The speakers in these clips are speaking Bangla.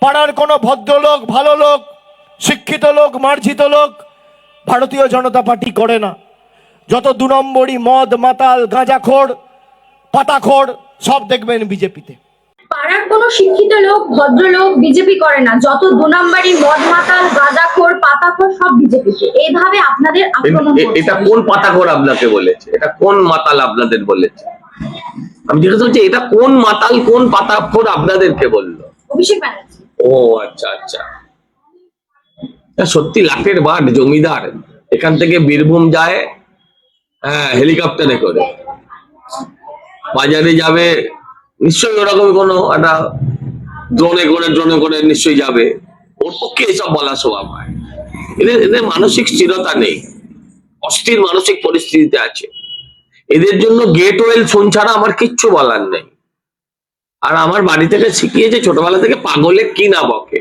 পাড়ার কোনো ভদ্রলোক, ভালো লোক, শিক্ষিত লোক, মার্জিত লোক ভারতীয় জনতা পার্টি করে না। যত দু নম্বরই মদ মাতাল গাঁজাখোর পাতাখোর সব দেখবেন বিজেপিতে। পাড়ার কোনো শিক্ষিত লোক, ভদ্রলোক বিজেপি করে না, যত দু নম্বরই মদ মাতাল গাঁজাখোর পাতাখোর সব বিজেপিতে। এইভাবে আপনাদের আক্রমণ করছে। এটা কোন পাতাখোর আপনাকে বলেছে? এটা কোন মাতাল আপনাদের বলেছে? আমি জিজ্ঞেস করছি এটা কোন মাতাল কোন পাতাখোর আপনাদেরকে বললো? অভিষেক ব্যানার্জি। ও আচ্ছা আচ্ছা, সত্যি লাখের বাট জমিদার। এখান থেকে বীরভূম যায় হেলিকপ্টারে করে, বাজারে যাবে নিশ্চয়ই ওরকম কোনো একটা ড্রোনে করে নিশ্চয়ই যাবে। ওর পক্ষে এসব বলা স্বভাব হয়। এদের মানসিক স্থিরতা নেই, অস্থির মানসিক পরিস্থিতিতে আছে। এদের জন্য গেট ওয়েল শুন ছাড়া আমার কিচ্ছু বলার নেই। আর আমার বাড়ি থেকে শিখিয়েছে ছোটবেলা থেকে পাগলে কি না বকে,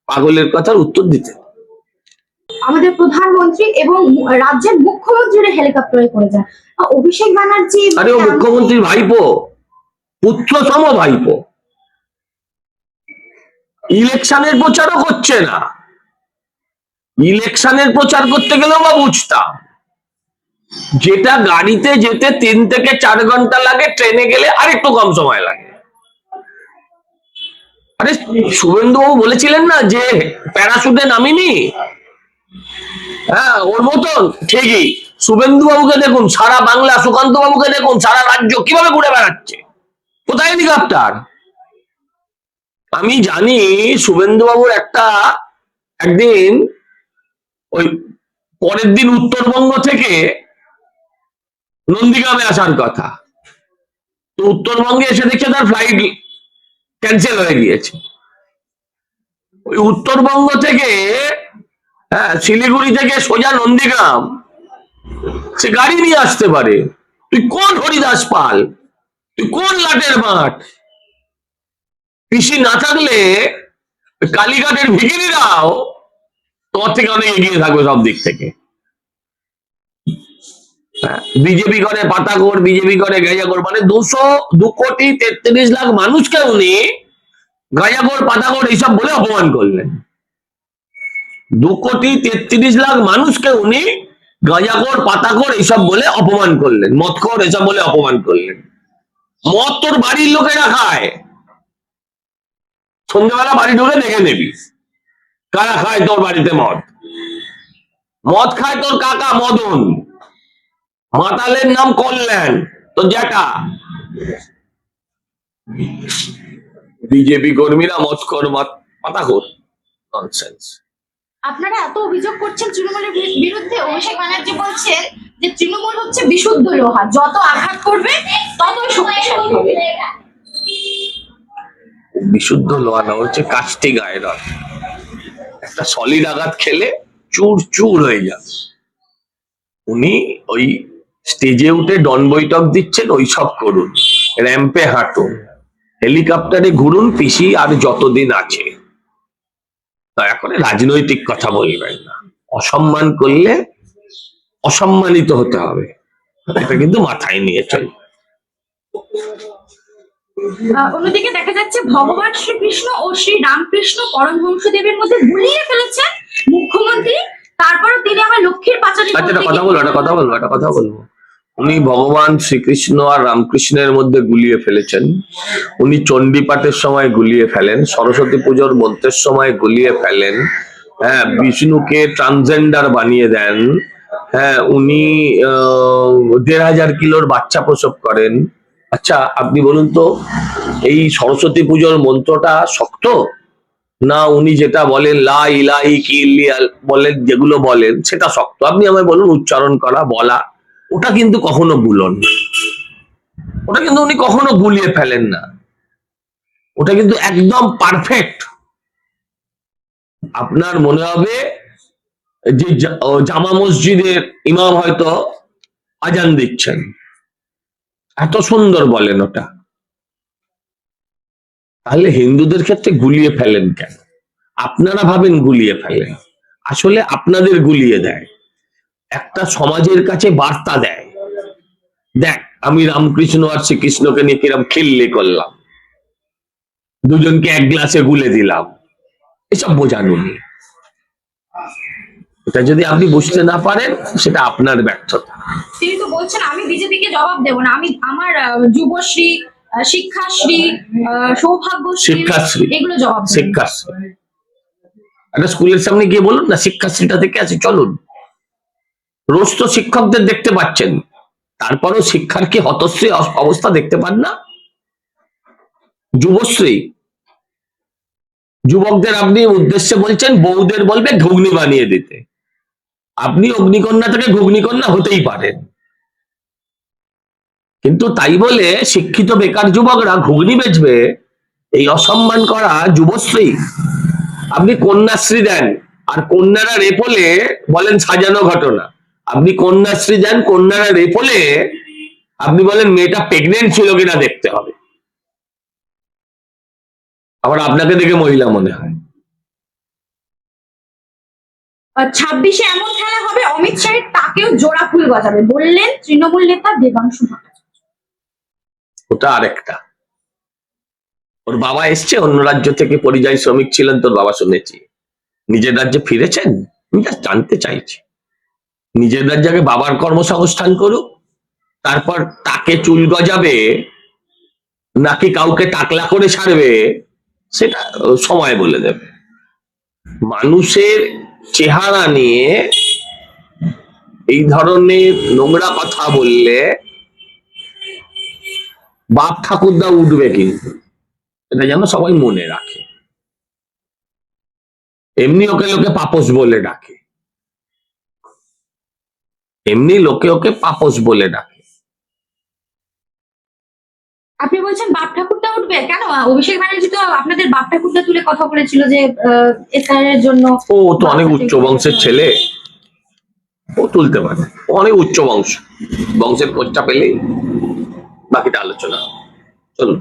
পাগলের কথার উত্তর দিতে। আমাদের প্রধানমন্ত্রী এবং রাজ্যের মুখ্যমন্ত্রীরা হেলিকপ্টারে করে যায়। অভিষেক ব্যানার্জি আরে ও মুখ্যমন্ত্রীর ভাইপো, পুত্রতম ভাইপো। ইলেকশনের প্রচারও করছে না। ইলেকশনের প্রচার করতে গেলেও বা বুঝতাম, যেটা গাড়িতে যেতে 3 থেকে 4 ঘন্টা লাগে, ট্রেনে গেলে আরেকটু কম সময় লাগে। আরে শুভেন্দুবাবু বলেছিলেন না যে প্যারাশুটে নামিনি, হ্যাঁ ওর মতন ঠিকই শুভেন্দু বাবুকে দেখুন, সারা বাংলা, সুকান্ত বাবুকে দেখুন সারা রাজ্য কিভাবে ঘুরে বেড়াচ্ছে, কোথায় হেলিকপ্টার। আমি জানি শুভেন্দু বাবুর একদিন ওই পরের দিন উত্তরবঙ্গ থেকে নন্দীগ্রামে আসার কথা, তো উত্তরবঙ্গে এসে দেখছে তার ফ্লাইট ক্যান্সেল হয়ে গিয়েছে। ওই উত্তরবঙ্গ থেকে শিলিগুড়ি থেকে সোজা নন্দীগ্রাম সে গাড়ি নিয়ে আসতে পারে। তুই কোন হরিদাস পাল, তুই কোন লাটের মাঠ? পিসি না থাকলে কালীঘাটের ভিখিরিরাও তোমার থেকে অনেক এগিয়ে থাকবে সব দিক থেকে। বিজেপি করে পাতাখোর, বিজেপি করে গাঁজাখোর, মানে 2,33,00,000 মানুষকে উনি গাঁজাখোর পাতাখোর এইসব বলে অপমান করলেন। 2,33,00,000 মানুষকে উনি গাঁজাখোর পাতাখোর এইসব বলে অপমান করলেন, মদখোর এসব বলে অপমান করলেন। মদ তোর বাড়ির লোকেরা খায়, সন্ধ্যাবেলা বাড়ি ঢুকে দেখে নেবি কারা খায় তোর বাড়িতে মদ। মদ খায় তোর কাকা মদন, মাতালের নাম কল্যাণ, তোর জ্যাঠা। বিজেপি কর্মীরা মদখোর পাতাখোর, ননসেন্স। আপনারা এত অভিযোগ করছেন তৃণমূলের বিরুদ্ধে, অভিষেক ব্যানার্জি বলছেন যে তৃণমূল হচ্ছে বিশুদ্ধ লোহা, যত আঘাত করবে ততই শক্তিশালী হবে। বিশুদ্ধ লোহা না, হচ্ছে কাস্টিং আয়রন। একটা সলিড আঘাত খেলে চুর চুর হয়ে যাবে। উনি ওই স্টেজে উঠে ডন বৈঠক দিচ্ছেন, ওই সব করুন, র্যাম্পে হাঁটুন, হেলিকপ্টারে ঘুরুন, পিসি আর যতদিন আছে। দয়া করে রাজনৈতিক কথা বলবেন না, অসম্মান করলে অসম্মানিত হতে হবে, এটা কিন্তু মাথায় নিয়ে চল। অন্যদিকে দেখা যাচ্ছে ভগবান শ্রীকৃষ্ণ ও শ্রী রামকৃষ্ণ পরমহংসদেবের মধ্যে গুলিয়ে ফেলেছেন মুখ্যমন্ত্রী, তারপরে তিনি আবার লক্ষ্মীর পাঁচালী। আচ্ছা একটা কথা বলবো। উনি ভগবান শ্রীকৃষ্ণ আর রামকৃষ্ণের মধ্যে গুলিয়ে ফেলেছেন, উনি চণ্ডীপাঠের সময় গুলিয়ে ফেলেন, সরস্বতী পুজোর মন্ত্রের সময় গুলিয়ে ফেলেন, বিষ্ণুকে ট্রান্সজেন্ডার বানিয়ে দেন, উনি 1,500 কিলোর বাচ্চা প্রসব করেন। আচ্ছা আপনি বলুন তো, এই সরস্বতী পুজোর মন্ত্রটা শক্ত না উনি যেটা বলেন লা ইলাহি কি বলেন, যেগুলো বলেন সেটা শক্ত? আপনি আমায় বলুন, উচ্চারণ করা বলা ওটা কিন্তু কখনো ভুলন, ওটা কিন্তু উনি কখনো গুলিয়ে ফেলেন না, ওটা কিন্তু একদম পারফেক্ট। আপনার মনে হবে যে জামা মসজিদের ইমাম হয়তো আজান দিচ্ছেন, এত সুন্দর বলেন ওটা। তাহলে হিন্দুদের ক্ষেত্রে গুলিয়ে ফেলেন কেন? আপনারা ভাবেন গুলিয়ে ফেলেন, আসলে আপনাদের গুলিয়ে দেয়, একটা সমাজের কাছে বার্তা দেয়, দেখ আমি রামকৃষ্ণ আর শ্রীকৃষ্ণকে নিয়ে কিরম খিল্লি করলাম, দুজনকে এক গ্লাসে গুলে দিলাম, এসব বোঝান উনি। এটা যদি আপনি বুঝতে না পারেন সেটা আপনার ব্যর্থতা। তিনি তো বলছেন আমি বিজেপিকে জবাব দেবো না, আমি আমার যুবশ্রী, শিক্ষাশ্রী, সৌভাগ্যশ্রী, শিক্ষাশ্রী, এগুলো জবাব দেবো। শিক্ষাশ্রী একটা স্কুলের সামনে গিয়ে বলুন না শিক্ষাশ্রীটা থেকে আছে, চলুন। রোজ তো শিক্ষকদের দেখতে পাচ্ছেন, তারপরও শিক্ষার কি হতশ্রী অবস্থা দেখতে পান না? যুবশ্রী, যুবকদের আপনি উদ্দেশ্যে বলছেন বউদের বলবে ঘুগনি বানিয়ে দিতে। আপনি অগ্নিকন্যা থেকে ঘুগনিকন্যা হতেই পারেন, কিন্তু তাই বলে শিক্ষিত বেকার যুবকরা ঘুগনি বেচবে, এই অসম্মান করা যুবশ্রী। আপনি কন্যাশ্রী দেন, আর কন্যারা রেপ হলে বলেন সাজানো ঘটনা। আপনি কন্যাশ্রী দেন, কন্যারা রেপ হলে আপনি বলেন মেয়েটা প্রেগনেন্ট ছিল কিনা দেখতে হবে, আবার আপনাকে দেখে মহিলা মনে হয়। 26-এ এমন খেলা হবে অমিত শাহের তাকেও জোড়া ফুল গজাবে, বললেন তৃণমূল নেতা দেবাংশু ভট্টাচার্য। ওটা আরেকটা। ওর বাবা এসছে অন্য রাজ্য থেকে, পরিযায়ী শ্রমিক ছিলেন তোর বাবা, শুনেছি। নিজের রাজ্যে ফিরেছেন? আমি যা জানতে চাইছি, নিজের রাজ্যে আগে বাবার কর্মসংস্থান করুক, তারপর তাকে চুল গজাবে নাকি কাউকে টাকলা করে ছাড়বে সেটা সময় বলে দেবে। মানুষের চেহারা নিয়ে এই ধরনের নোংরা কথা বললে বাপ ঠাকুরদা উঠবে, কিন্তু এটা যেন সবাই মনে রাখে। এমনি ওকে লোকে পাপস বলে ডাকে, এমনি লোকে ওকে পাপস বলে ডাকে। আপনি বলছেন বাপ ঠাকুরটা উঠবে কেন? অভিষেক ব্যানার্জি তো আপনাদের বাপ ঠাকুরটা তুলে কথা বলেছিল যে এসআইআর এর জন্য। ও তো অনেক উচ্চ বংশের ছেলে, ও তুলতে পারে, অনেক উচ্চ বংশের খোঁজটা পেলেই বাকিটা আলোচনা। চলুন।